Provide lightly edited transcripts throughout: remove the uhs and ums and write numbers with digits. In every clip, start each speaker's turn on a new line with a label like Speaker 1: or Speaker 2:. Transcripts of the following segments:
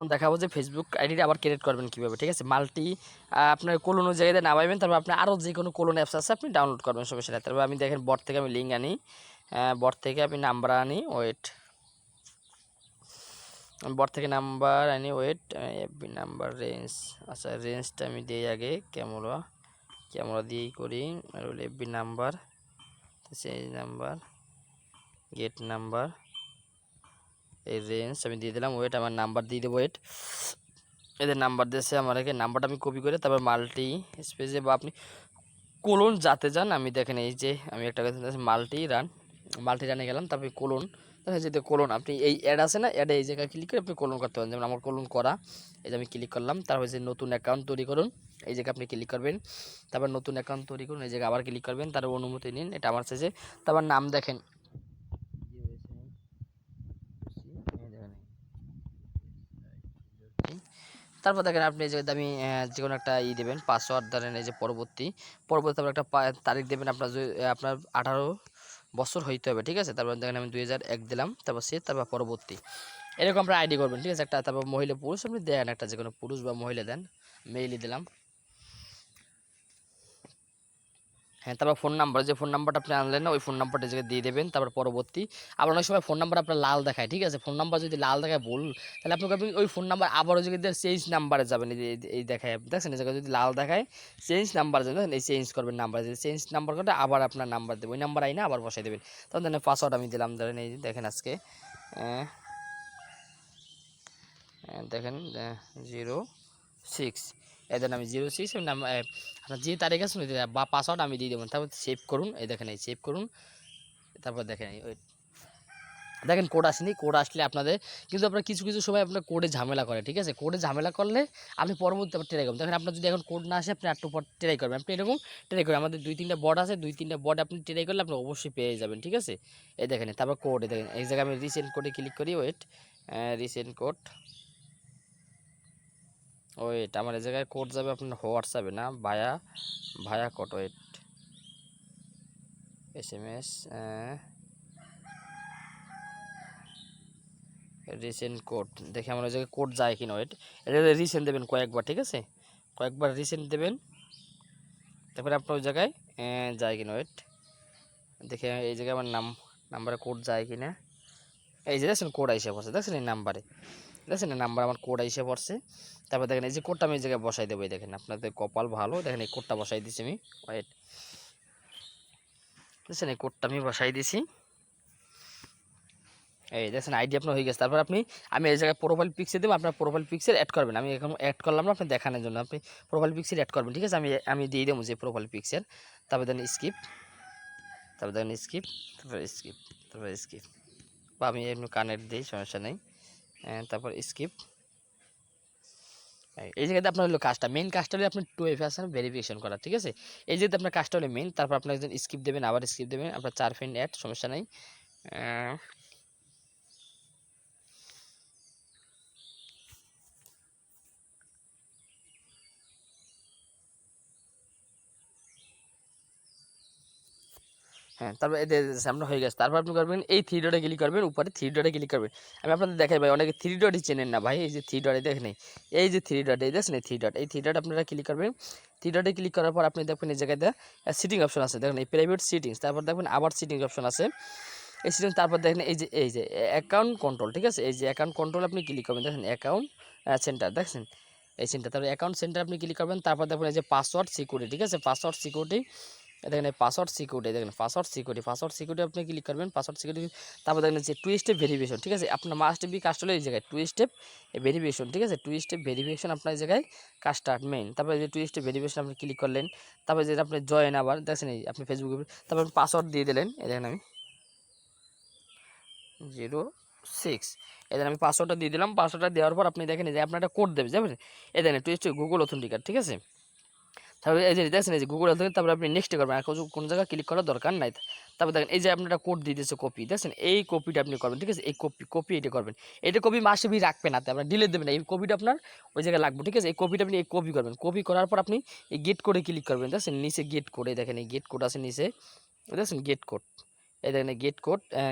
Speaker 1: দেখাবো যে ফেসবুক আইডিটা আবার ক্রিয়েট করবেন কীভাবে, ঠিক আছে। মাল্টি আপনার কোলোনো জায়গাতে নামাবেন, তারপর আপনি আরও যে কোনো কোলোন অ্যাপস আছে আপনি ডাউনলোড করবেন, সমস্যা নেই। তারপর আমি দেখেন বট থেকে আমি লিঙ্ক আনি, বট থেকে আমি নাম্বার আনি, ওয়েট, বট থেকে নাম্বার আনি, ওয়েট, এফবি নাম্বার রেঞ্জ, আচ্ছা রেঞ্জটা আমি দিই আগে, ক্যামেরা দিয়েই করি, আর হলো FB number, change number, gate number, এই রেঞ্জ আমি দিয়ে দিলাম, ওয়েট আমার নাম্বার দিয়ে দেবো, ওয়েট এদের নাম্বার দিয়েছে আমাকে, নাম্বারটা আমি কপি করে তারপর মাল্টি স্পেসে বা আপনি কোলন যাতে যান, আমি দেখেন এই যে আমি একটা কথা মাল্টি রানে গেলাম, তারপরে কোলন, দেখেন যদি কোলন আপনি এই অ্যাড আছে না, অ্যাডে এই জায়গায় ক্লিক করে আপনি কোলন করতে পারেন, যেমন আমার কোলন করা, এই যে আমি ক্লিক করলাম, তারপর যে নতুন অ্যাকাউন্ট তৈরি করুন, এই জায়গায় আপনি ক্লিক করবেন, তারপর নতুন অ্যাকাউন্ট তৈরি করুন, এই জায়গায় আবার ক্লিক করবেন, তারপর অনুমতি নিন, এটা আমার চাইছে, তারপর নাম দেখেন, তারপর দেখেন আপনি এই জায়গাতে আমি যে কোনো একটা দেবেন, পাসওয়ার্ড ধরেন, এই যে পরবর্তী তারপর একটা তারিখ দেবেন, আপনার 18 বছর হইতে হবে, ঠিক আছে। তারপর দেখেন আমি 2001 দিলাম, তারপর সে তারপর পরবর্তী, এরকম আপনার আইডি করবেন, ঠিক আছে। একটা তারপর মহিলা পুরুষ আপনি দেন, একটা যে কোনো পুরুষ বা মহিলা দেন, মেইলই দিলাম। হ্যাঁ, তারপর ফোন নাম্বার, যে ফোন নাম্বারটা আপনি আনলেন না ওই ফোন নাম্বারটা জায়গায় দিয়ে দেবেন, তারপর পরবর্তী। আবার অনেক সময় ফোন নাম্বার আপনার লাল দেখায়, ঠিক আছে। ফোন নাম্বার যদি লাল দেখায় ভুল, তাহলে আপনি ওই ফোন নাম্বার আবারও যদি চেঞ্জ নাম্বারে যাবেন, এই দেখায় দেখছেন, এই জায়গায় যদি লাল দেখায় চেঞ্জ নাম্বার যাবেন, এই চেঞ্জ করবেন নাম্বার, যদি চেঞ্জ নাম্বার করে আবার আপনার নাম্বার দেবেন, ওই নাম্বার আইনা আবার বসাই দেবেন। তখন দেখেন পাসওয়ার্ড আমি দিলাম, ধরেন এই দেখেন আজকে দেখেন 06, এই দেন আমি 06 নাম, আপনার যে তারিখ আছে বা পাসওয়ার্ড আমি দিয়ে দেবেন, তারপর সেভ করুন, এই দেখেন এই সেভ করুন, তারপর দেখেন দেখেন কোড আসেনি, কোড আসলে আপনাদের কিন্তু আপনার কিছু কিছু সময় আপনার কোডে ঝামেলা করে, ঠিক আছে। কোডে ঝামেলা করলে আপনি পরবর্তী আবার ট্রাই করবেন, দেখেন আপনার যদি এখন কোড না আসে আপনি একটু পর ট্রাই করবেন, আপনি এরকম ট্রাই করবেন, আমাদের 2-3টা বট আছে, 2-3টা বট আপনি ট্রাই করলে আপনি অবশ্যই পেয়ে যাবেন, ঠিক আছে। এই দেখেন তারপর কোড, দেখেন এই জায়গায় আমি রিসেন্ট কোডে ক্লিক করি, ওয়েট, রিসেন্ট কোড, ওয়েট আমার এই জায়গায় কোড যাবে আপনার হোয়াটসঅ্যাপে না, via code, wait, SMS recent code, দেখে আমার ওই জায়গায় কোড যায় কিনা, ওয়েট, এটা রিসেন্ট দেবেন কয়েকবার, ঠিক আছে, কয়েকবার রিসেন্ট দেবেন, তারপরে আপনার ওই জায়গায় যায় কিনা, ওয়েট, দেখে এই জায়গায় আমার নাম্বারে কোড যায় কিনা, এই যে দেখছেন কোড আইসে পড়ছে, দেখছেন এই নাম্বারে, দেখছেন এই নাম্বার আমার কোড আইসে পড়ছে। তারপর দেখেন এই যে কোডটা আমি এই জায়গায় বসাই দেবো, দেখেন আপনাদের কপাল ভালো, দেখেন এই কোডটা বসাই দিছি আমি, ওয়েট, দেখছেন এই কোডটা আমি বসাই দিছি, এই দেখছেন আইডি আপনার হয়ে গেছে। তারপর আমি এই জায়গায় প্রোফাইল পিকচার দেবো, আপনার প্রোফাইল পিকচার অ্যাড করবেন, আমি এখন অ্যাড করলাম না, আপনি দেখানোর জন্য আপনি প্রোফাইল পিকচার অ্যাড করবেন, ঠিক আছে। আমি দিয়ে দেবো যে প্রোফাইল পিকচার, তারপর দেন স্কিপ, তারপর দেখেন স্কিপ, তারপর স্কিপ, বা আমি এমনি কানেক্ট দিই, সমস্যা নেই, তারপর স্কিপ। এই জায়গাতে আপনার হলো কাজটা, মেইন কাজটা হলো আপনি 2FA ভেরিফিকেশন করা, ঠিক আছে। এই যেহেতু আপনার কাজটা হলো মেইন, তারপর আপনি একজন স্কিপ দেবেন, আবার স্কিপ দেবেন, আপনার 4 ফ্রেন্ড অ্যাড, সমস্যা নেই। হ্যাঁ, তারপর এদের সামনে হয়ে গেছে, তারপর আপনি করবেন এই 3 ডটে ক্লিক করবেন, উপরে 3 ডটে ক্লিক করবেন। আমি আপনাদের দেখাই ভাই, অনেকে 3 ডটই চেনেন না ভাই, এই যে 3 ডটে দেখেন, এই যে 3 ডট, এই দেখছেন এই 3 ডট, এই 3 ডট আপনারা ক্লিক করবেন। 3 ডটে ক্লিক করার পর আপনি দেখবেন এই জায়গাতে সিটিং অপশন আছে, দেখেন এই প্রাইভেট সিটিংস, তারপর দেখবেন আবার সিটিং অপশন আছে, এই সিটিং, তারপর দেখেন এই যে অ্যাকাউন্ট কন্ট্রোল, ঠিক আছে। এই যে অ্যাকাউন্ট কন্ট্রোল আপনি ক্লিক করবেন, দেখেন অ্যাকাউন্ট সেন্টার, দেখছেন এই সেন্টার, তারপরে অ্যাকাউন্ট সেন্টার আপনি ক্লিক করবেন, তারপর দেখবেন এই যে পাসওয়ার্ড সিকিউরিটি, ঠিক আছে, পাসওয়ার্ড সিকিউরিটি, দেখেন এই পাসওয়ার্ড সিকিউরিটি, দেখেন পাসওয়ার্ড সিকিউরিটি আপনি ক্লিক করবেন, পাসওয়ার্ড সিকিউরিটি, তারপর দেখেন যে 2 স্টেপ ভেরিফিকেশন, ঠিক আছে। আপনার মাস্ট বি কাজটা হলো এই জায়গায় 2 স্টেপ ভেরিফিকেশন, ঠিক আছে, 2 স্টেপ ভেরিফিকেশন আপনার এই জায়গায় কাজটা মেইন। তারপরে যে 2 স্টেপ ভেরিফিকেশন আপনি ক্লিক করলেন, তারপরে যে আপনি জয়েন, আবার দেখছেন এই আপনি ফেসবুকে, তারপর পাসওয়ার্ড দিয়ে দিলেন, এই দেখেন আমি 06, এই আমি পাসওয়ার্ডটা দিয়ে দিলাম। পাসওয়ার্ডটা দেওয়ার পর আপনি দেখেন যে আপনার একটা কোড দেবে, যাবেন এই দেখেন 2 স্টেপ গুগল অথেন্টিকেট, ঠিক আছে। তারপরে এই যে দেখছেন এই যে গুগল অথেন্টিকেট, তারপরে আপনি নেক্সট করবেন, আর কোনো জায়গায় ক্লিক করার দরকার নাই। তারপর দেখেন এই যে আপনার একটা কোড দিয়ে দিয়েছে কপি, দেখছেন এই কপিটা আপনি করবেন, ঠিক আছে। এই কপি এটা করবেন, এটা কপি মাসে বি রাখবেন না, আপনার ডিলিট দেবেন না, এই কপিটা আপনার ওই জায়গায় লাগবে, ঠিক আছে। এই কপিটা আপনি এই কপি করবেন, কপি করার পর আপনি এই গেট কোডে ক্লিক করবেন, দেখছেন নিচে গেট কোডে, দেখেন এই গেট কোড আছে নিচে, দেখছেন গেট কোড, এই দেখেন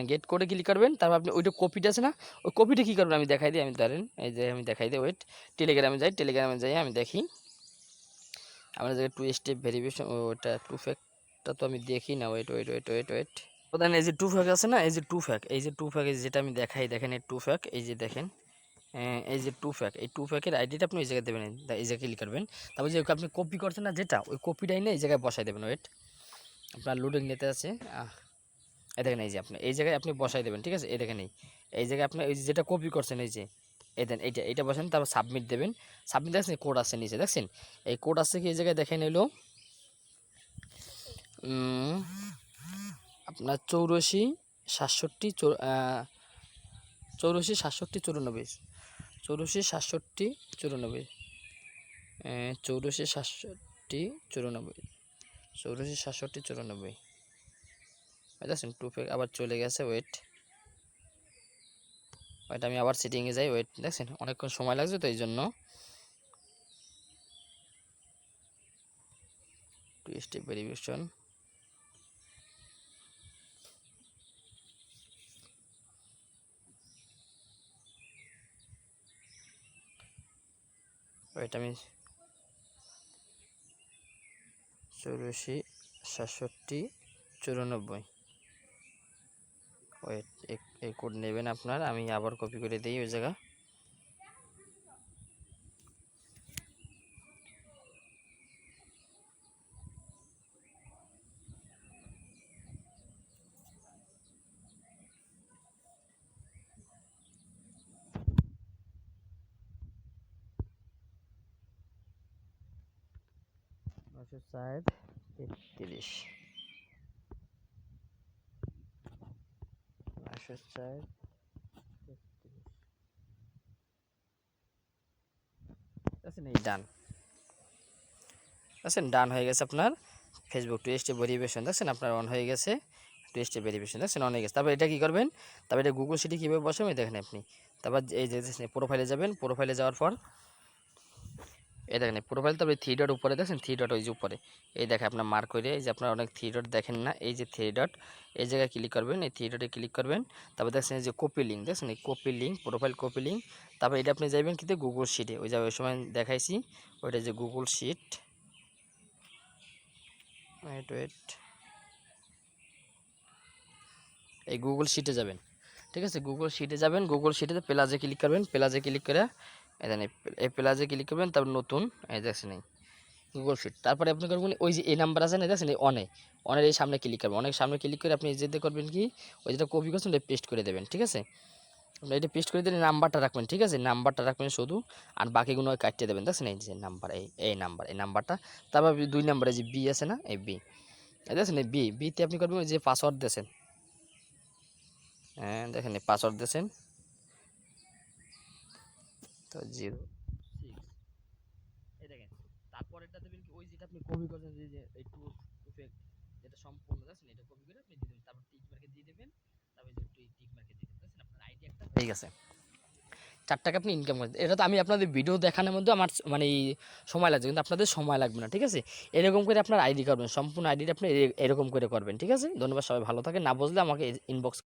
Speaker 1: গেট কোডে ক্লিক করবেন। তারপর আপনি ওইটা কপিটা আছে না, ওই কপিটা কী করবেন আমি দেখাই দিই। আমি ধরেন এই যে আমি দেখাই দিই, ওয়েট টেলিগ্রামে যাই আমি দেখি আমরা যে টু স্টেপ ভেরিফিকেশন, ওটা টু ফ্যাক্টটা তো আমি দেখি না। ওয়েট প্রধান এই যে টু ফ্যাক আছে না, এই যে টু ফ্যাক যেটা আমি দেখাই, দেখেন এই টু ফ্যাক, এই যে দেখেন এই যে টু ফ্যাক, এই টু ফ্যাকের আইডিটা আপনি ওই জায়গায় দেবেন, এই জায়গায় ক্লিক করবেন। তারপর যে আপনি কপি করছেন না যেটা, ওই কপিটাই না এই জায়গায় বসাই দেবেন। ওয়েট আপনার লোডিং নিতে আছে, এই দেখেন এই যে আপনি এই জায়গায় আপনি বসাই দেবেন, ঠিক আছে। এই দেখেন এই জায়গায় আপনি ওই যেটা কপি করছেন এই যে এই দেন এইটা বসান, তারপর সাবমিট দেবেন। সাবমিট দেখছেন কোড আছে নিচে, দেখছেন এই কোড আছে কি এই জায়গায় দেখেন এলো আপনার 84 67 94 দেখছেন টু ফেক আবার চলে গেছে। ওয়েট আমি আবার সেটিংয়ে যাই। ওয়েট দেখছেন অনেকক্ষণ সময় লাগছে তো এই জন্য। টু স্টেপ ভেরিফিকেশন, ওয়েট আমি 84 67 94 ওয়েট এই কোড নেবেন আপনার, আমি আবার কপি করে দিই ওই জায়গা। নশো ষাট 33 এই ডান দেখছেন, ডান হয়ে গেছে আপনার ফেসবুক টু স্টেপ ভেরিফিকেশন, দেখছেন আপনার অন হয়ে গেছে। টু স্টেপ ভেরিফিকেশন দেখছেন অন হয়ে গেছে। তারপর এটা কী করবেন, তারপর এটা গুগল সিটি কীভাবে বসাবেন দেখেন আপনি। তারপর এই যে প্রোফাইলে যাবেন, প্রোফাইলে যাওয়ার পর এই দেখেন প্রোফাইল, তারপরে থ্রি ডট উপরে দেখছেন, থ্রি ডট ওই যে উপরে এই দেখে আপনার মার্ক করে, এই যে আপনার অনেক থ্রি ডট দেখেন না, এই যে থ্রি ডট এই জায়গায় ক্লিক করবেন, এই থ্রি ডটে ক্লিক করবেন। তারপর দেখছেন এই যে কপি লিঙ্ক, দেখছেন এই copy link, profile copy link. তারপর এটা আপনি যাবেন কিন্তু গুগল শিটে, ওই যে ওই সময় দেখাইছি ওইটা যে গুগল শিট। ওয়েট এই গুগল শিটে যাবেন, ঠিক আছে। গুগল শিটে যাবেন, গুগল শিটে প্লাজে ক্লিক করবেন, প্লাজে ক্লিক করে এই প্লাজে ক্লিক করবেন। তারপর নতুন এই দেখছেন এই গুগল শিট। তারপরে আপনি করবেন ওই যে এই নাম্বার আছে না, দেখছেন এই অনের এই সামনে ক্লিক করবেন, অনেক সামনে ক্লিক করে আপনি যেতে করবেন কি ওই যেটা কপি করছেন ওটা পেস্ট করে দেবেন, ঠিক আছে। আপনি এটা পেস্ট করে দিলে নাম্বারটা রাখবেন, ঠিক আছে, নাম্বারটা রাখবেন শুধু, আর বাকিগুলো কাটিয়ে দেবেন, দেখছেন এই যে নাম্বার, এই নাম্বারটা। তারপর 2 নাম্বারে যে বি আছে না, এই বি দেখছেন, এই বিতে আপনি করবেন ওই যে পাসওয়ার্ড দিয়েছেন, হ্যাঁ দেখেন এই পাসওয়ার্ড দিয়েছেন তো 06 এই দেখেন। তারপর এটা দেবেন কি ওই যেটা আপনি কপি করছেন, যে এই টু ইফেক্ট যেটা সম্পূর্ণ দেখছেন, এটা কপি করে আপনি দিয়ে দেবেন। তারপর টিক মার্কে দিয়ে দেবেন, তারপর যে টিক মার্কে দিয়ে দেবেন, দেখছেন আপনার আইডি একটা হয়ে গেছে। 4 টাকা আপনি ইনকাম করেন। এটা তো আমি আপনাদের ভিডিও দেখানোর মধ্যে আমার মানে সময় লাগছে, কিন্তু আপনাদের সময় লাগবে না, ঠিক আছে। এরকম করে আপনার আইডি করবেন, সম্পূর্ণ আইডিটা আপনি এরকম করে করবেন, ঠিক আছে। ধন্যবাদ, সবাই ভালো থাকেন। না বুঝলে আমাকে ইনবক্স